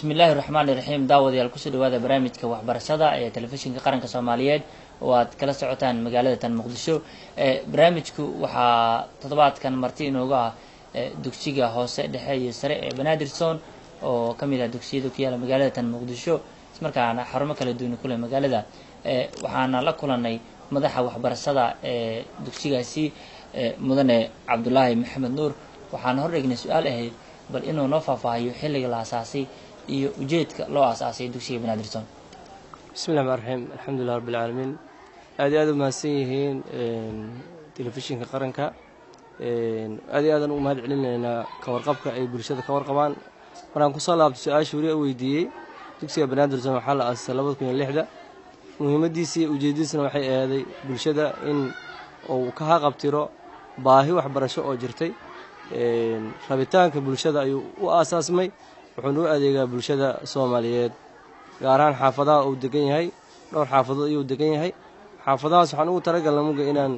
بسم الله الرحمن الرحيم داود يا الكسر وهذا برنامج كوحبرشة تلفزيون قرن كصوماليات واتكلا سعوتان مقالة مقدسو برنامجكو وحا تطبعات كان مرتين وقع دكسيجا هوسة دحية سريع بنادرسون oo kamida dugsiyada ku yaala magaalada Muqdisho markaana xarumo kala duwan ku leh magaalada waxaana la kulanay madaxa waxbarashada dugsigaasi mudane Cabdullaahi Maxamed Nuur waxaan horreegnay su'aal ahayd bal inuu noo faahfaahiyo xilliga la aasaasay iyo ujeedka loo aasaasay dugsiga Banaadirson bismillaahir rahmaanir rahiim alxamdulillahi rabbil aalamiin aad u mahadsanyihiin telefishinka qaranka aad u mahad celinaynaa ka warqabka ay bulshada ka warqabaan maraan ku soo laabto su'aasha wariye weydiiyay dugsiga Banaadirson waxa la aasaasay 2006 muhiimadiisa iyo ujeedadiisana waxay ahayd bulshada in uu ka haqabtiro baahi waxbarasho oo jirtay rabitaanka bulshada ayuu u aasaasmay wuxuu u adeegaa bulshada Soomaaliyeed gaar ahaan xaafadaha uu degan yahay dhowr xaafadood ayuu degan yahay xaafadahaas waxaan ugu talagalnay muga inaan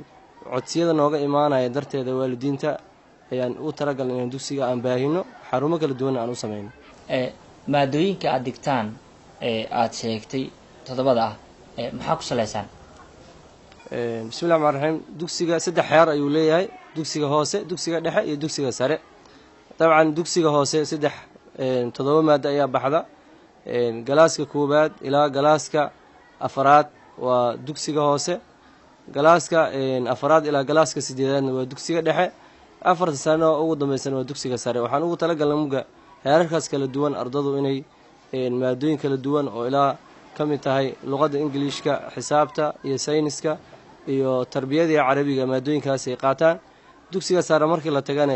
codsiyada nooga imaanaya darteeda waalidiinta ayaan u talagalnay in dugsiga aan baahino xarumo kala duwan aan u sameeyno maadooyinka aad digtaan aad sheegtay todobada maxaa ku saleysan bismillaahir rahmaanir rahiim dugsiga saddex xeer ayuu leeyahay dugsiga hoose dugsiga dhexe iyo dugsiga sare dabcan dugsiga hoose saddex todoba maado ayaa baxda galaaska koobaad ilaa galaaska afaraad waa dugsiga hoose galaaska afaraad ilaa galaaska sideedaadna waa dugsiga dhexe afarta sano ugu dambeysana waa dugsiga sare waxaan ugu talagalnay muga heerarkaas kala duwan ardadu inay maadooyin kala duwan oo ilaa kamid tahay luqadda Ingiriiska xisaabta iyo sayniska iyo tarbiyada iyo carabiga maadooyinkaas ay qaataan dugsiga sare markii la tagana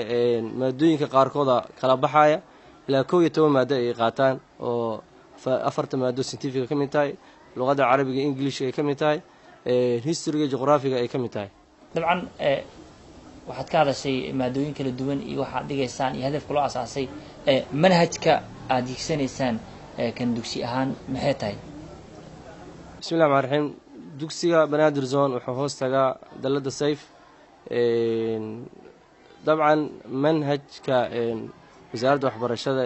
maadooyinka qaarkood kala baxaya ilaa 12 maado ay qaataan oo afarta maado scientific kamid tahay luqadda carabiga Ingiriiska ay kamid tahay history iyo geography ay kamid tahay dabcan waxaad ka hadashay maadooyin kala duwan iyo waxa dhigaysaan iyo hadafka loo aasaasay manhajka aad yigsanaysaan kan dugsi ahaan maxay tahay bismillaahir rahmaanir rahiim dugsiga Banaadirson wuxuu hoos tagaa dalada sayf dabcan manhajka wasaaradda waxbarashada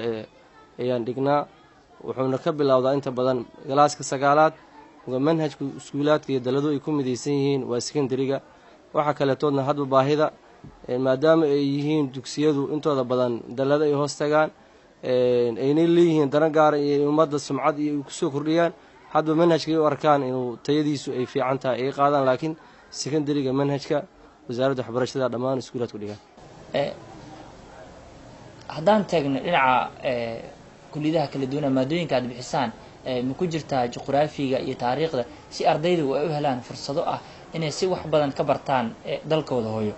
ayaan dhignaa wuxuuna ka bilowdaa inta badan galaaska sagaalaad manhajka iskuulaadka iyo daladu ay ku midaysan yihiin waa secondary-ga waxa kale toodna hadba baahida maadaama ay yihiin dugsiyadu intooda badan dalada ay hoos tagaan aynay leeyihiin dana gaar iyo ummadda sumcad iyo ku soo kordhiyaan hadba manhajka ay u arkaan inuu tayadiisu ay fiican tahay ay qaadaan laakiin secondary-ga manhajka wasaaradda waxbarashada dhammaan iskuulaadku dhigaan haddaan taagno dhinaca kulliyadaha kala duwan maadooyinka aad bixisaan ma ku jirtaa juqraafiga iyo taariikhda si ardaydu ay u helaan fursado ah inay si wax badan ka bartaan dalkooda hooyo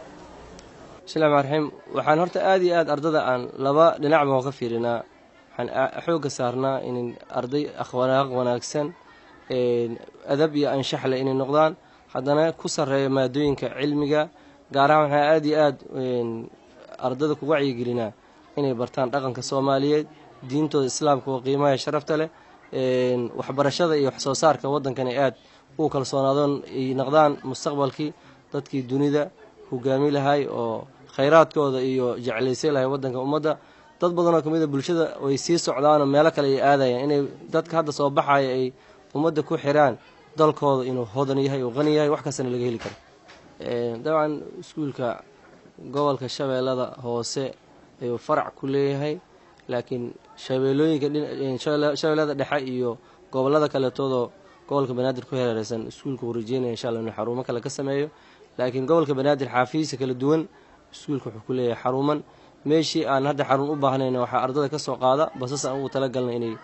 bismillaahir rahmaanir rahiim waxaan horta aad iyo aad ardada aan laba dhinacba ka fiirinaa waxaan xoog saarnaa in arday akhlaaq wanaagsan adab iyo anshax leh inay noqdaan haddana ku sareeyo maadooyinka cilmiga gaar ahaan waxaan aad iyo aad ardada ku wacyigelinaa inay bartaan dhaqanka Soomaaliyeed diintooda islaamka oo qiimaha sharafta leh waxbarashada iyo wax soo saarka waddankan ay aad u kalsoonaadon ay noqdaan mustaqbalkii dadkii dunida hogaami lahay oo khayraadkooda iyo jecelaysay lahay waddanka ummadda dad badan oo kamid ah bulshada way sii socdaan oo meelo kale ay aadayaan inay dadka hadda soo baxaya ay ummadda ku xiraan dalkooda inuu hodan yahay oo qani yahay wax kastana laga heli karo dabcan iskuulka gobolka Shabeellada hoose ayuu farac ku leeyahay laakiin shabeellada dhexe iyo gobolada kale toodo gobolka Banaadir ku heeraysan iskuulka wareejinaya insha Allah inuu xarumo kale ka sameeyo laakiin gobolka Banaadir xafiis kala duwan iskuulka wuxuu ku leeyahay xaruman meeshii aan hadda xarun u baahnayna waxa ardada ka soo qaada basas aan ugu talagalnay inay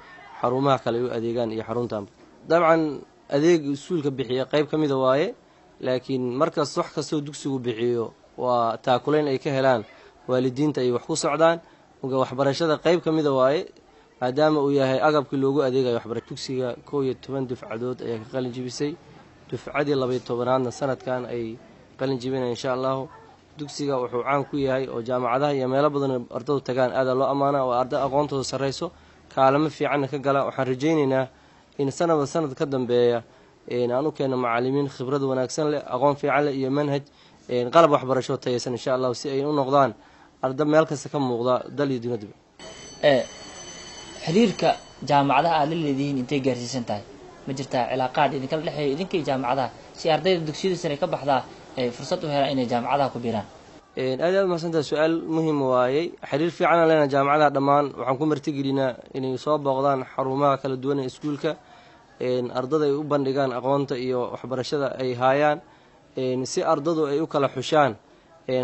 xarumaha kale u adeegaan iyo xaruntan dabcan adeeg iskuulka bixiya qayb kamid ah waaye laakiin markaas wax kastoo dugsigu bixiyo waa taakuleen ay ka helaan waalidiinta ay wax ku socdaan waxbarashada qayb kamid ah waaye maadaama uu yahay agabkii loogu adeegayo waxbarashada dugsiga 12 dufcadood ayaa ka qalin jibisay dufcadii 12aadna sanadkan ay qalin jibinayaan insha Allah dugsiga wuxuu caan ku yahay oo jaamacadaha iyo meelo badan ardaydu tagaan aad loo amaana oo arday aqoontooda sareyso kaalmo fiican ka gala waxaan rajaynaynaa in sanad ka dambeeya aan u keeno macallimiin khibrad wanaagsan leh aqoon fiican leh iyo manhaj qalab waxbarasho tayeysan insha Allah si ay u noqdaan arday meel kasta ka muuqda dal iyo dunida xiriirka jaamacadaha aad la leedihiin intay gaarsiisan tahay ma jirtaa cilaaqaad idinkala dhexeeya idinka iyo jaamacadaha si ardayda dugsiyada sare ka baxdaa ay fursad u helaan inay jaamacadaha ku biiraan aad aad mahadsantahay su-aal muhiim waayey xiriir fiicanaan leenahay jaamacadaha dhammaan waxaan ku martigelinaa inay soo booqdaan xarumaha kala duwan ee iskuulka ardada ay u bandhigaan aqoonta iyo waxbarashada ay haayaan si ardadu ay u kala xushaan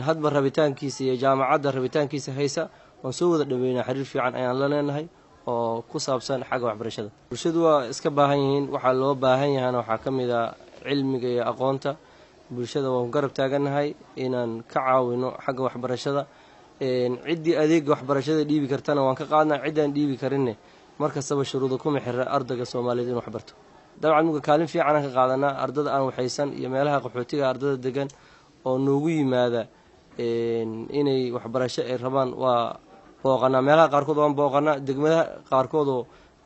hadba rabitaankiisa iyo jaamacadda rabitaankiisa haysa waan soo wada dhaweynaa xiriir fiican ayaan la leenahay oo ku saabsan xagga waxbarashada bulshadu waa iska baahan yihiin waxaa loo baahan yahana waxaa ka mid a cilmiga iyo aqoonta bulshada waan ku garab taagannahay inaan ka caawino xagga waxbarashada ciddii adeega waxbarashada dhiibi kartana waan ka qaadnaa ciddaan dhiibi karinne markastaba shuruuda kuma xira ardayga soomaaliyeed in waxbarto dabcan muga kaalin fiicanaan ka qaadanaa ardada aan waxaysan iyo meelaha qaxootiga ardada degan oo noogu yimaada inay waxbarasho ay rabaan waa booqanaa meelaha qaarkood waan booqanaa degmadaha qaarkood oo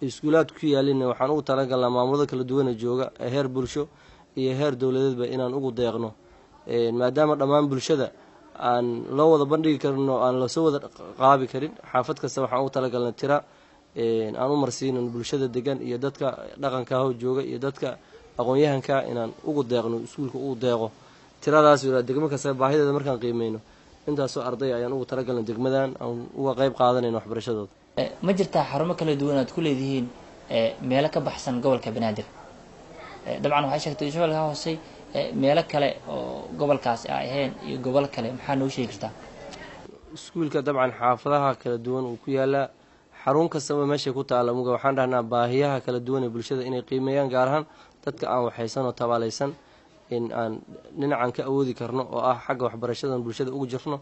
iskuulaad ku yaalina waxaan ugu talagalnaa maamulada kala duwana jooga ee heer bulsho iyo heer dowladeedba inaan ugu deeqno maadaama dhammaan bulshada aan loo wada bandhigi karin oo aan lasoo wada qaabi karin xaafad kasta waxaan ugu talagalnay tira aan u marsiinan bulshada degan iyo dadka dhaqankaho jooga iyo dadka aqoon-yahanka inaan ugu deeqno iskuulka ugu deeqo tiradaas degmo kasta baahideeda markaan qiimeyno intaasoo arday ayaan ugu talagalna degmadan aan uga qeyb qaadanayno waxbarashadooda ma jirtaa xarumo kala duwan aad ku leedihiin meelo ka baxsan gobolka banaadir dabcan waxay sheegtay shabeelka hoosey meelo kale oo gobolkaasi a ahayn iyo gobol kale maxaa noo sheegi kartaa iskuulka dabcan xaafadaha kala duwan uu ku yaalaa xarun kastaba meeshay ku taalla muga waxaan dhahnaa baahiyaha kala duwan ee bulshada inay qiimeeyaan gaar ahaan dadka aan waxaysan oo tabaalaysan in aan dhinacan ka awoodi karno oo ah xagga waxbarashadan bulshada ugu jirno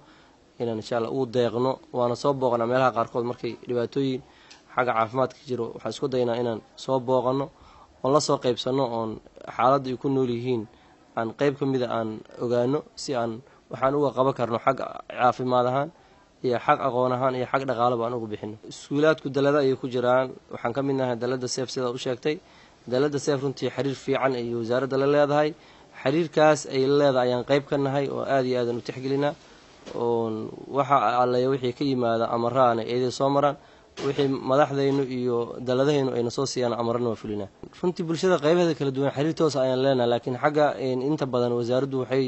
inaan insha alla ugu deeqno waana soo booqnaa meelaha qaarkood markay dhibaatooyin xagga caafimaadka jiro waxaan isku daynaa inaan soo booqano oon la soo qaybsanno oon xaaladda ay ku nool yihiin aan qeyb ka mida aan ogaano si aan waxaan uga qaban karno xag caafimaad ahaan iyo xag aqoon ahaan iyo xag dhaqaalaba aan uga bixino iskuulaadku dalada ayay ku jiraan waxaan ka midnahay dalada seef sidaad u sheegtay dalada seef runtii xiriir fiican ay wasaaradda la leedahay xiriirkaas ay la leedahay ayaan qeyb ka nahay oo aada iyo aadan u tixgelinaa oon waxa allaya wixii ka yimaada amaraana eeday soo maraan wixii madaxdaynu iyo daladahaynu ayna soo siiyaan amarana waa fulinaa runtii bulshada qeybaheeda kala duwan xiriir toosa ayaan leenahay laakiin xagga inta badan wasaaraddu waxay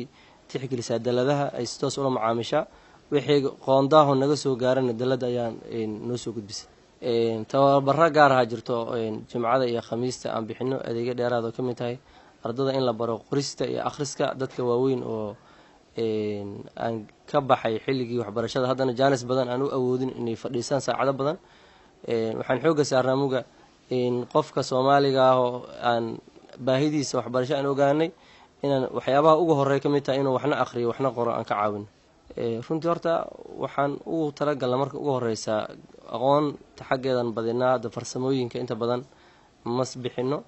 tixgelisaa daladaha ay si toos ula macaamishaa wixii qoondaaho naga soo gaarana dalada ayaan noo soo gudbisay tababara gaar ahaa jirto jimcada iyo khamiista aan bixino adeegyo dheeraad oo ka mid tahay ardada in la baro qorista iyo akhriska dadka waaweyn oo aan ka baxay xilligii waxbarashada haddana jaanis badan aan u awoodin inay fadhiisaan saacado badan waxaan xoogga saarnaa muga qofka soomaaliga ah oo aan baahidiisa waxbarasho aan ogaanay inaan waxyaabaha ugu horey ka mid tahay inuu waxna akhriyo waxna qoro aan ka caawin runtii horta waxaan ugu talagalna marka ugu horeysaa aqoonta xaggeedan badinaa hadda farsamooyinka inta badan mas bixino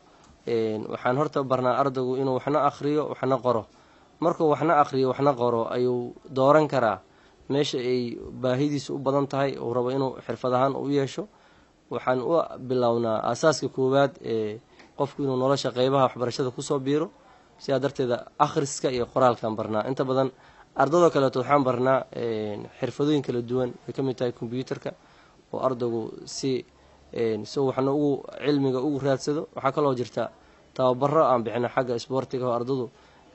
waxaan horta barnaa ardaygu inuu waxna akhriyo waxna qoro markuu waxna akhriyo waxna qoro ayuu dooran karaa meesha ay baahidiisu u badan tahay uu rabo inuu xirfad ahaan u yeesho waxaan u bilownaa aasaaska koowaad ee qofku inuu nolosha qeybaha waxbarashada kusoo biiro sidaa darteeda akhriska iyo qoraalkaan barnaa inta badan ardadoo kaleeto waxaan barnaa xirfadooyin kala duwan ay ka mid tahay kombyuutarka oo ardaygu si waxna ugu cilmiga ugu raadsado waxaa kaloo jirta tababaro aan bixino xagga isboortiga oo ardadu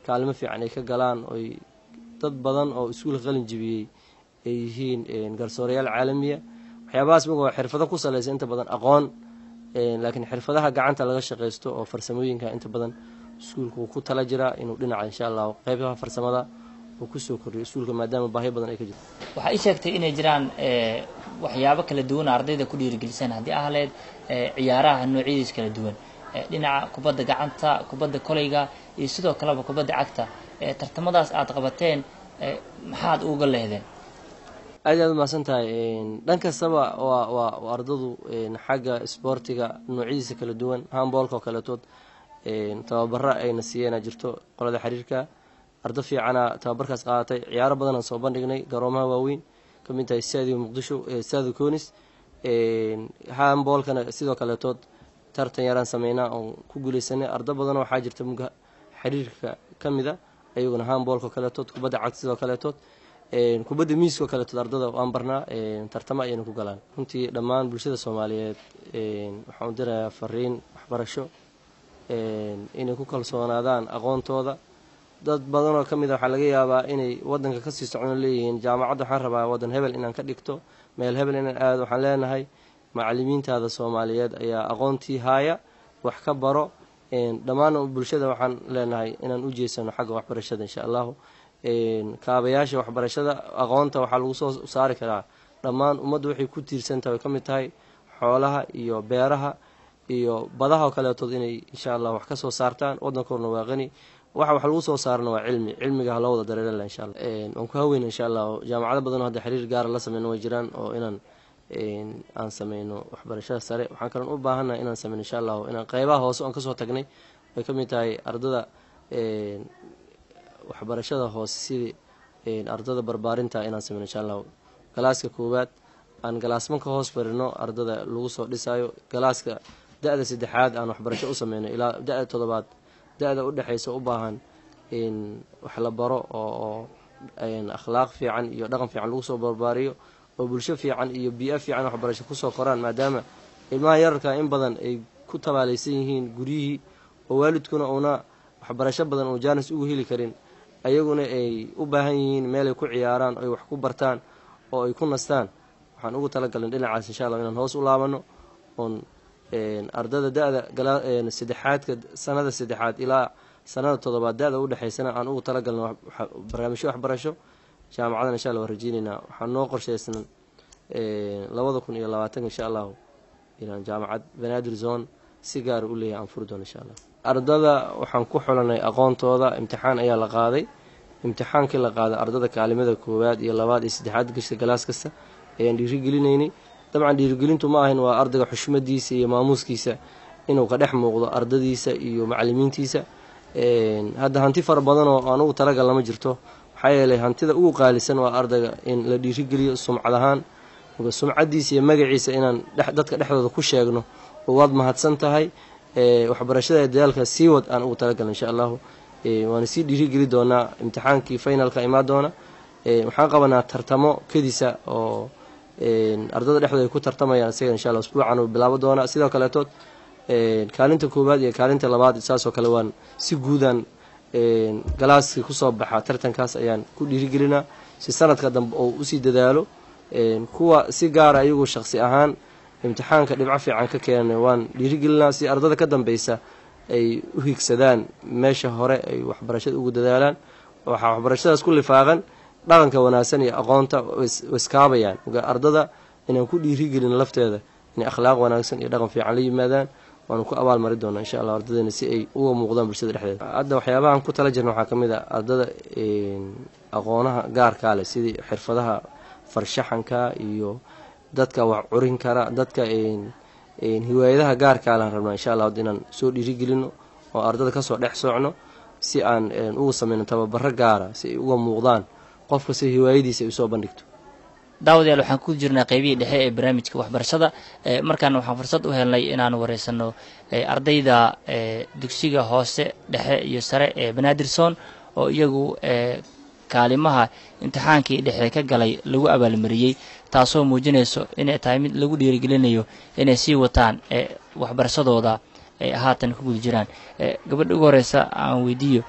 kaalimo fiican ay ka galaan oy dad badan oo iskuulka qalin jibiyey ay yihiin garsoorayaal caalamiya waxyaabahaas muga waa xirfado ku salaysa inta badan aqoon laakiin xirfadaha gacanta laga shaqaysto oo farsamooyinka inta badan iskuulka wuu ku tala jiraa inuu dhinaca insha allah qeybaha farsamada uu kusoo kordhiyo iskuulka maadaama baahiyo badan ay ka jirto waxaa ii sheegtay inay jiraan waxyaabo kala duwan ardayda ku dhiirigelisaan haddii ahleed ciyaaraha noocyadiis kala duwan dhinaca kubadda gacanta kubadda koleyga iyo sidoo kaleba kubadda cagta tartamadaas aad qabateen maxaad uga lehdeen aad aad umahadsan tahay dhan kastaba waa ardadu xagga isboortiga noocyadiisa kala duwan handboolka oo kaleetood tababara ayna siiyeenaa jirto qolada xiriirka ardo fiicana tababarkaas qaadatay ciyaaro badanaan soo bandhignay garoomaha waaweyn ka mid tahay stadio muqdisho stadio conis handboolkana sidoo kaleetood tartan yaraan sameynaa oon ku guuleysanay ardo badanoo waxaa jirta muga xiriirka ka mida ayaguna handboolka kaleetood kubadda cagta sidoo kaleetood kubadda miiskoo kaleeto ardada waan barnaa tartamo ayayna ku galaan. runtii dhammaan bulshada soomaaliyeed waxaan u dirayaa fariin waxbarasho inay ku kalsoonaadaan aqoontooda. dad badanoo ka mid a waxaa laga yaabaa inay waddanka kasii socon leeyihiin jaamacadda waxaan rabaa waddan hebel inaan ka dhigto, meel hebel inaan aado. waxaan leenahay macallimiintaada soomaaliyeed ayaa aqoontii haaya, wax ka baro. dhammaan bulshada waxaan leenahay inaan u jeesano xagga waxbarashada insha allahu. kaabayaasha waxbarashada aqoonta waxaa lagu soo saari karaa dhammaan ummadda waxay ku tiirsantaha way ka mid tahay xoolaha iyo beeraha iyo badaha oo kaleetood inay insha allah wax ka soo saartaan. waddankoodna waa qani, wax lagu soo saarana waa cilmiga ha loo wada dareerala insha allah. waan ku haweyna insha allah jaamacado badan oo hadda xiriir gaara la sameyno way jiraan oo inaan aan sameyno waxbarashada sare. waxaan kaloon u baahannahay inaan sameyno insha allahu inaan qeybaha hoose oon kasoo tagnay way ka mid tahay ardada waxbarashada hoose sidii ardada barbaarinta inaan sameyno insha allahu. galaaska koowaad aan galaasman ka hoos barino ardada lagu soo dhisaayo. galaaska da-da saddexaad aan waxbarasho u sameyno ilaa da-da toddobaad, da-da u dhexaysa u baahan wax la baro oo akhlaaq fiican iyo dhaqan fiican lagu soo barbaariyo oo bulsho fiican iyo biyo fiican waxbarasho kusoo koraan. maadaama ilmaha yararka in badan ay ku tabaalaysan yihiin guryihii oo waalidkuna uuna waxbarasho badan oo jaanis ugu heli karin, ayaguna ay u baahan yihiin meelay ku ciyaaraan ay wax ku bartaan oo ay ku nastaan. waxaan ugu talagalin dhinacaas insha allah inaan hoos u laabano oon ardada da-da saddexaadka sanada saddexaad ilaa sanada toddobaad da-da u dhexaysana aan ugu talagalno barnaamijyo waxbarasho. jaamacadana insha allah waan rajeyneynaa. waxaan noo qorshaysan 2020 insha allahu inaan jaamacad banaadir zone si gaara u leeyahay aan furi doono insha allah. ardada waxaan ku xulanay aqoontooda, imtixaan ayaa la qaaday. imtixaankii la qaaday ardada kaalimada koowaad iyo labaad iyo saddexaad gashta galaas kasta ayaan dhiirigelinaynay. dabcan dhiirigelintu ma ahayn waa ardayga xushmadiisa iyo maamuuskiisa inuu ka dhex muuqdo ardadiisa iyo macallimiintiisa. hadda hanti fara badan oo aan ugu talagal lama jirto, maxaa yeelay hantida ugu qaalisan waa ardayga in la dhiirigeliyo sumcad ahaan, sumcadiisa iyo magaciisa inaan dadka dhexdooda ku sheegno oo waad mahadsan tahay. waxbarashada dadaalka sii wad aan ugu talagalna insha allahu. waana sii dhiirigeli doonaa. imtixaankii finalka imaan doona. waxaan qabanaa tartamo kedisa oo ardada dhexdooda ay ku tartamayaan isaga insha allah usbuucan uu bilaabo doona. sidoo kaleetood kaalinta koowaad iyo kaalinta labaad saasoo kale waan si guudaan galaaskii kusoo baxa tartankaas ayaan ku dhiirigelinaa si sanadka dambe oo usii dadaalo. kuwa si gaara ayagu shaqsi ahaan imtixaanka dhibco fiican ka keenay waan dhiirigelinaa si ardada ka dambeysa ay u higsadaan meesha hore ay waxbarashada ugu dadaalaan. waxaa waxbarashadaas ku lifaaqan dhaqanka wanaagsan iyo aqoonta iskaabayaan. ardada inaan ku dhiirigelin lafteeda inay akhlaaq wanaagsan iyo dhaqan fiican la yimaadaan waanu ku abaalmari doonaa insha allah ardadeena si ay uga muuqdaan bulshada dhexdeeda. hadda waxyaabahan ku tala jirna waxaa ka mid a ardada aqoonaha gaarkaa leh sidii xirfadaha farshaxanka iyo dadka wax curin kara, dadka hiwaayadaha gaarkaa laan rabnaa insha allah inaan soo dhiirigelino oo ardada kasoo dhex soocno si aan ugu sameyno tababaro gaara si ay uga muuqdaan qofka si hiwaayadiisa ay usoo bandhigto. daawadayaal waxaan ku jirnaa qaybihii dhexe ee barnaamijka waxbarashada. markaana waxaan fursad u helnay inaan wareysano ardayda dugsiga hoose dhexe iyo sare ee banaadir zone oo iyagu kaalimaha imtixaankii dhexe ka galay lagu abaalmariyey, taasoo muujinayso inay tahay mid lagu dhiirigelinayo inay sii wataan waxbarashadooda ay haatan ku guda jiraan. gabadha ugu horeysa aan weydiiyo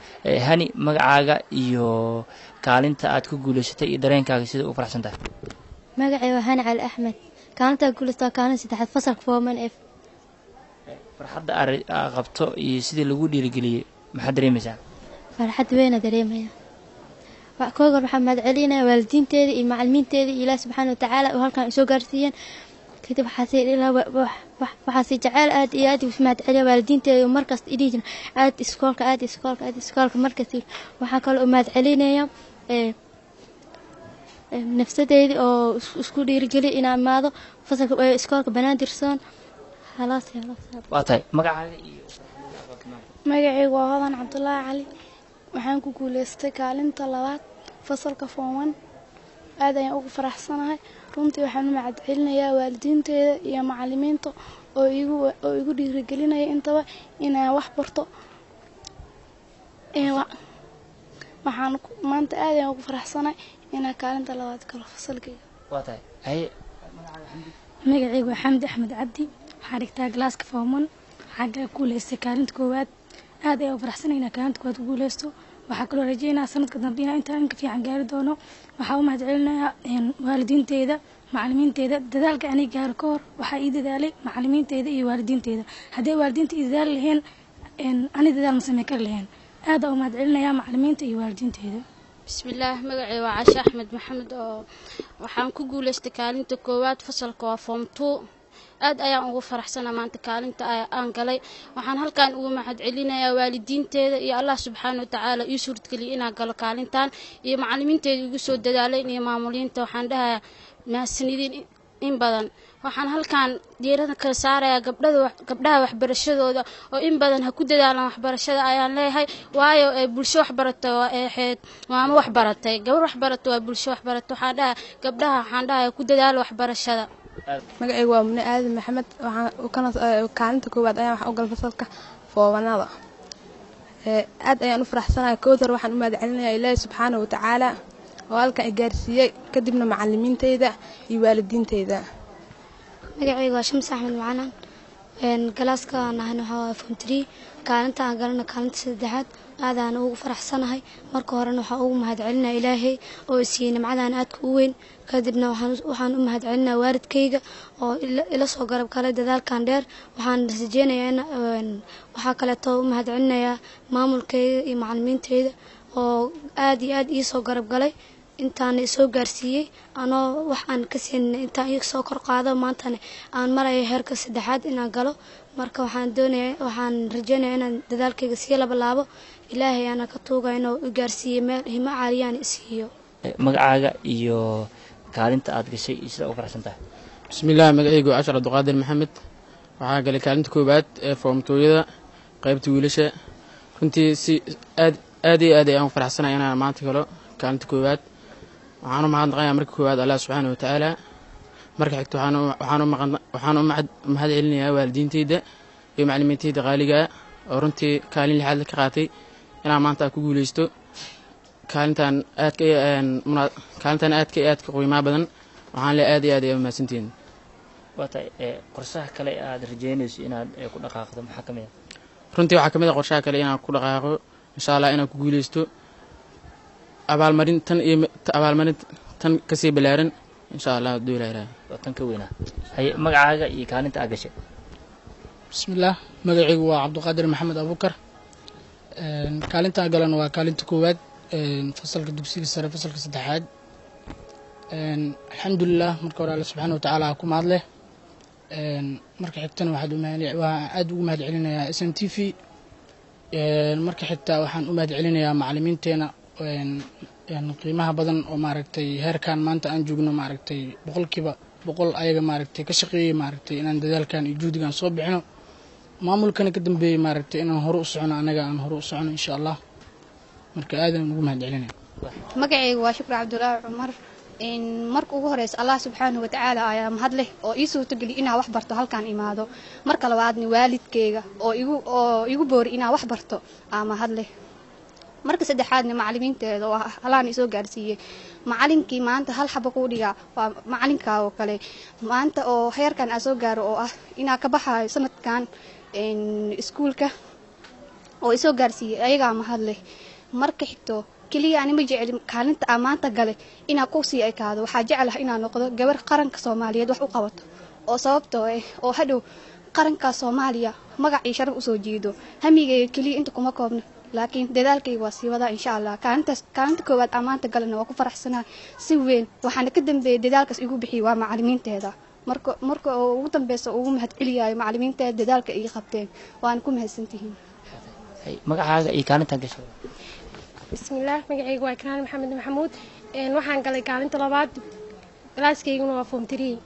hani, magacaaga iyo kaalinta aad ku guuleysatay iyo dareenkaaga sida u faraxsan tahay. magacay waa hani cali axmed, kaalinta guuleystaa kaalin saddexaad fasalka forman f. farxadda aad qabto iyo sidii lagu dhiirigeliyey maxaad dareemaysaa? farxad weyna dareemaya. koogar waxaa mahad celinaya waalidiinteeda iyo macallimiinteeda iyo ilaahi subxaana watacaala oo halkan isoo gaarsiiyeen. kadib waxaasi jecel aad iyo aad mahad celiya waalidiinteeda oo markasta idhihi jira aad iskoolka markasta. waxaa kaloo mahad celinaya nafsadeedii oo isku dhiirigeliya inaan imaado fasalka iskoolka banaadir zone. waa tahay magacaaga iyo magacaygu waa hodan cabdulaahi cali, waxaan ku guuleystay kaalinta labaad fasalka form 1. aad ayaan ugu faraxsanahay. runtii waxaan u mahad celinayaa waalidiinteeda iyo macallimiinta oo igu dhiirigelinaya intaba inaan wax barto. waxaan maanta aad ayaan ugu faraxsanahay inaan kaalinta labaad galo fasalkayga. waa tahay haye magacaygu waa xamdi axmed cabdi waxaan dhigtaa galaaska form 1 waxaan ku guuleystay kaalinta koowaad aad ayaan u faraxsanahay inaan kaalinta koowaad ku guuleysto waxaa kaloo rajeynayaa sanadka dambe inaan inka fiican gaari doono waxaan u mahadcelinayaa waalidiinteyda macallimiinteyda dadaalka aniga gaaro ka hor waxaa ii dadaalay macallimiinteyda iyo waalidiinteyda haddii waalidiinta ii dadaali lahayn ani dadaal ma sameyn kari lahayn aad ayaan u mahadcelinayaa macallimiinta iyo waalidiinteyda. bismillaah magacayga waa Caasha Axmed Maxamed oo waxaan ku guuleystay kaalinta koowaad fasalka waa form 2 aad ayaan ugu faraxsanahay maanta kaalinta aan galay waxaan halkaan ugu mahadcelinayaa waalidiinteeda iyo Allah subxaanahu wa ta'ala ii suurtageliyay inaan galo kaalintan iyo macallimiinteeda igu soo dadaalay iyo maamuliinta waxaan dhahayaa mahadsanidin in badan waxaan halkaan diirada ka saarayaa gabdhaha waxbarashadooda oo in badan ha ku dadaalaan waxbarashada ayaan leeyahay waayo bulsho waxbarato ahayd maamo waxbaratay gabar waxbarato waa bulsho waxbarato waxaan dhahayaa ku dadaalo waxbarashada. magacaygu waa Mune Aadan Maxamed waxaan kaalinta koowaad ayaan wax u galay fasalka foobanada aad ayaan u faraxsanahay koodar waxaan u mahadcelinayaa Ilaahay subxaanahu wa ta'ala oo halka ay gaarsiiyay kadibna macallimiinteyda iyo waalidiinteyda. magacaygu waa Shams Axmed Macaan galaaska aan waxa form 3 kaalinta aan galana kaalinta saddexaad aad aan ugu faraxsanahay marka horena waxaan ugu mahadcelinayaa Ilaahay oo siiyay nimcadan aadka u weyn kadibna waxaan u mahadcelinayaa waalidkayga oo ila soo garab galay dadaalkan dheer waxaan rajeynayaa in waxa kale oo u mahadcelinayaa maamulkayga iyo macallimiinteyda oo aad iyo aad ii soo garab galay intaan soo gaarsiiyay anoo waxaan ka siinay intaan iga soo kor qaado maanta aan maray heerka saddexaad inaan galo marka waxaan rajeynayaa inaan dadaalkayga sii laabo Ilaahay ana ka tuugaa inuu u gaarsiiyo meel hima caariyaan isiiyo. magacaaga iyo kaalinta aad gashay sida u faraxsantahay. bismillaah magacaygu waa Ashar Abduqaadir Maxamed waxaan galay kaalinta koowaad ee form 2 qaybta wiilasha runtii si aad ayaan u faraxsanahay inaan maanta galo kaalinta koowaad waxaan u mahadnaqayaa marka koowaad Allah subxaanahu wa ta'ala marka xigta waxaan u mahadcelinayaa waalidiinteyda iyo macallimiinteyda qaaliga oo runtii kaalin lixaad ka qaatay inaan maanta ku guuleysto kaalintan aadka qiimaha badan waxaan leeyahay aad u mahadsantiin. waa tahay qorshaha kale aad rajeynayso inaad ku dhaqaaqdo maxaa kamid ah? runtii waxaa kamid ah qorshaha kale inaan ku dhaqaaqo insha Allah inaan ku guuleysto abaalmarin tan kasii balaaran insha Allah duu ilaahay waa tan ka weynaa. haye magacaaga iyo kaalinta aad gashay. bismillaah magacaygu waa Cabduqaadir Maxamed Abukar kaalinta aan galana waa kaalinta koowaad fasalka dugsiga sare fasalka saddexaad alxamdulilah marka hore Allah subxaanahu wa ta'ala ku mahadleh marka xigtana waxaan aad ugu mahadcelinayaa SMTV marka xigta waxaan u mahadcelinayaa macallimiinteena qiimaha badan oo maaragtay heerkan maanta aan joogno maaragtay boqolkiiba boqol ayaga maaragtay ka shaqeeyay maaragtay inaan dadaalkan iyo juhdigan soo bixino maamulkana ka dambeeyay maaragtay inaan hore u socono anaga aan hore u socono insha Allah marka aadan ugu mahadcelinayaa. magacaygu waa Shukri Cabdullaahi Cumar marka ugu horeysa Allah subxaanahu wa ta'ala ayaa mahad leh oo ii suurtageliyay inaan wax barto halkaan imaado marka labaadna waalidkayga oo igu boori inaan wax barto mahad leh marka saddexaadna macallimiinteeda oo Allaah soo gaarsiiyay macallinkii maanta hal xabo ku dhiga waa macallinka oo kale maanta oo heerkan aan soo gaaro oo ah inaan ka baxayo sanadkan iskuulka oo isoo gaarsiiyay ayaga mahad leh marka xigto kaliya aan ma jecel kaalinta aan maanta galay inaan ku sii ekaado waxaa jecelahay inaan noqdo gabar qaranka Soomaaliyeed wax u qabato oo sababtoo oo hadhow qaranka Soomaaliya magac iyo sharaf u soo jiido hamigayga kaliya inta kuma koobno laakiin dadaalkayga waa sii wadaa insha Allah kaalinta koowaad aan maanta galana waa ku faraxsanahay si weyn waxaana ka dambeeyay dadaalkaas igu bixiyay waa macallimiinteeda marka ugu dambeeyay ugu mahadceliyay macallimiinteeda dadaalka ay qabteen waan ku mahadsantihiin. magacaaga iyo kaalinta gashay. bismillaah magacaygu waa Ikraan Maxamed Maxamuud waxaan galay kaalinta labaad galaaskayguna waa form 3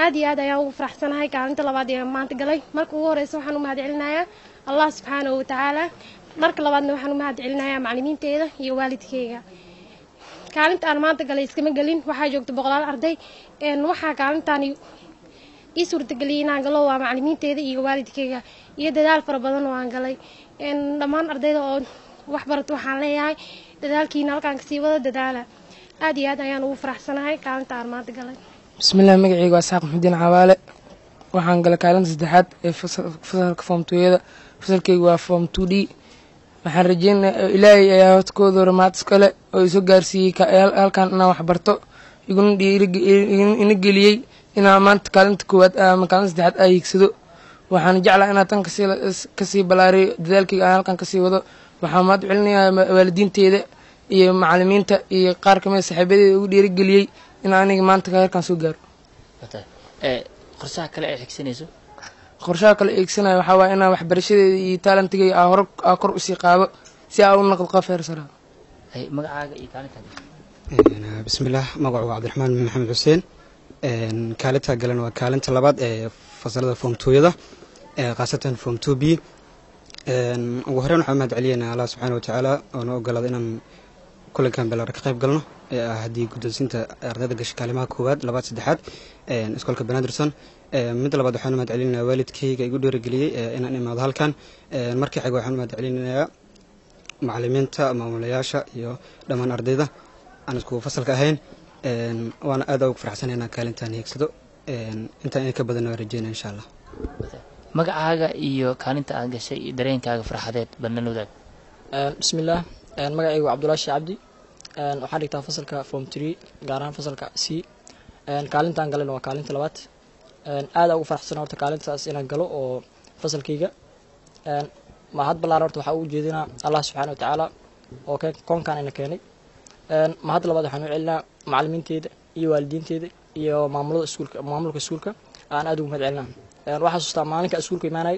aad iyo aad ayaan ugu faraxsanahay kaalinta labaad ee maanta galay marka ugu horeysa waxaan u mahadcelinayaa Allah subxaanahu wa ta'ala marka labaadna waxaan u mahadcelinayaa macallimiinteeda iyo waalidkayga kaalinta aan maanta galay iskama galin waxaa joogta boqolaal arday waxaa kaalintan ii suurtageliyay inaan galo waa macallimiinteeda iyo waalidkayga iyo dadaal fara badan oo aan galay dhammaan ardayda oo wax barato waxaan leeyahay dadaalkiina halkaan kasii wada dadaala aad iyo aad ayaan ugu faraxsanahay kaalinta aan maanta galay bismillaah magacayga waa Saaq Maxamudiin Cawaale waxaan galay kaalinta saddexaad ee fasalka form 2 fasalkaygu waa form 2D waxaan rajeynayaa ilaahay ayaa hortooda ramaad iskale oo isoo gaarsiiyey halkaan inaan wax barto iguna geliyey inaan maanta kaalinta koowaad ama kaalinta saddexaad ay higsado waxaan jeclaa inaan tan kasii balaariyo dadaalkayga aan halkaan kasii wado waxaan mahad celinayaa waalidiinteeda iyo macallimiinta iyo qaar kamid saaxiibadeeda ugu dhiirigeliyey in aniga maanta heerkaan soo gaaro qorshaha kale ay xigsanayso qorshaha kale eegsanayo waxaa waaye inaan waxbarashadeeda iyo taalantigay kor usii qaado si aan u noqdo qof heer sare magacaaga iyo kaalinta bismillaah magacu waa Cabdiraxmaan Maxamed Xuseen kaalinta galan waa kaalinta labaad ee fasalada form 2 qaasatan form 2B ugu horreyn waxaan mahad celinaynaa Allah subxaanahu wa tacaala oo noo ogolaaday inaan kulankan balaar ka qayb galno haddii guddoonsiinta ardayda gashay kaalimaha koowaad labaad saddexaad iskoolka Banaadirson mid labaad waxaan mahad celinayaa waalidkayga igu dhiirigeliyey inaan imaado halkan markii xiga waxaan mahad celinayaa macallimiinta maamulayaasha iyo dhammaan ardayda aan isku fasalka ahayn waana aad ugu faraxsanahay inaan kaalintan hiigsado intaan in ka badan waan rajeynaa insha Allah magacaaga iyo kaalinta aad gashay iyo dareenkaaga farxadeed badnaan wadaag bismillaah magacaygu waa Cabdullaahi Cabdi waxaan dhigtaa fasalka form 3 gaar ahaan fasalka C kaalintaan galayna waa kaalinta labaad aad ugu faraxsan horta kaalintaas inaan galo oo fasalkayga mahad ballaaran horta waxaa ugu jeedinaa Allah subxaanahu wa tacaala oo koonkaan ina keenay mahad labaad waxaan u celinaa macallimiinteeda iyo waalidiinteeda iyo maamulka iskuulka aan aad ugu mahad celinaa waxaan xasuustaa maalinka iskuulka imaanay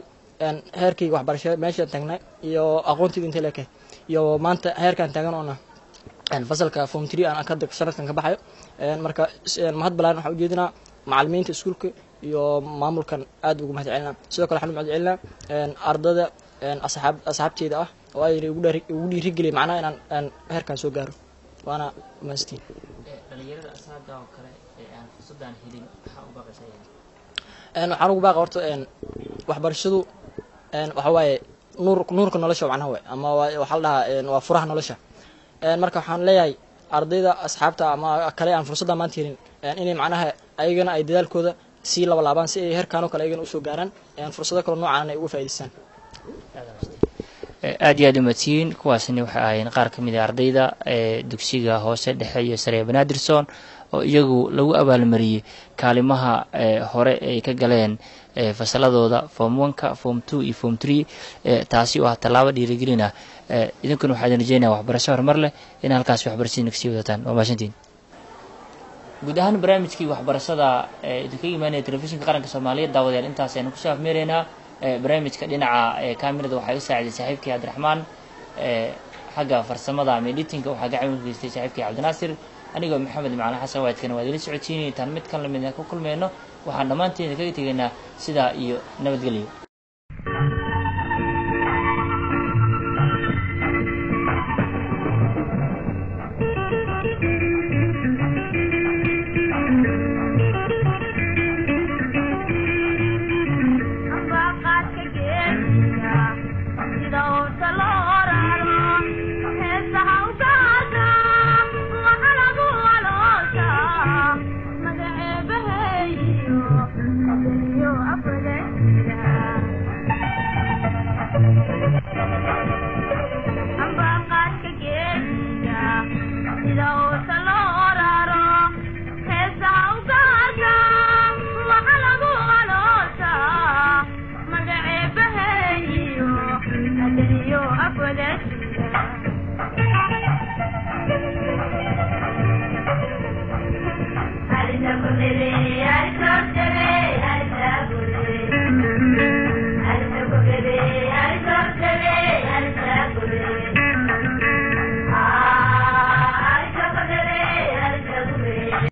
heerkayga waxbarashada meeshaan taagnay iyo aqoontayda inta leekahay iyo maanta heerkaan taagan oona fasalka form 3 aan ka sanadkan ka baxayo marka mahad ballaaran waxaan u jeedinaa macallimiinta iskuulka iyo maamulkan aad ugu mahad celinaa sidoo kale waxaan u mahad celinaa ardayda asxaabteeda ah oo ay ugu dhiirigeliyay macnaha inaan heerkaan soo gaaro waana maastiin dhalinyarada asxaabta oo kale ee aan fursadaan helin waxa u baaqaysaa waxaan ugu baaqa horta waxbarashadu waxa waaye nuurka nolosha macnaha way ama waxa la dhahaa waa furaha nolosha marka waxaan leeyahay ardayda asxaabta ama kale aan fursadda maanta helin inay macnaha ayagana ay dadaalkooda sii laabaan si ay heerkaan oo kale ayagana usoo gaaraan fursado kale noocaan ay uga faa'iideystaan aad iyo aad u mahadsanyihiin kuwaasina waxay ahaayeen qaar ka mid ah ardayda dugsiga hoose dhexe iyo sare ee Banaadirson oo iyagu lagu abaalmariyey kaalimaha hore ay ka galeen fasaladooda form 1ka form 2 iyo form 3 taasi oo tallaabo dhiirigelin ah idinkuna waxaan rajeynayaa waxbarasho horumar leh in halkaas waxbarashadiina kasii wadataan waa mahadsantihiin guud ahaan barnaamijkii waxbarashada idinka imaanaya telefishinka qaranka Soomaaliyeed daawadayaal intaas aynu kusoo afmeeraynaa barnaamijka dhinaca kaamirada waxay u saaciday saaxiibkii Cabdiraxmaan xagga farsamada ama editing-ka waxaa gacan ka geystay saaxiibkii Cabdinaasir anigoo Maxamed Macalin Xasan waadkana waa idin socodsiinay tan mid kan lamid ah ku kulmeyno waxaan dhammaanteen kaga tegaynaa sidaa iyo nabadgelyo You know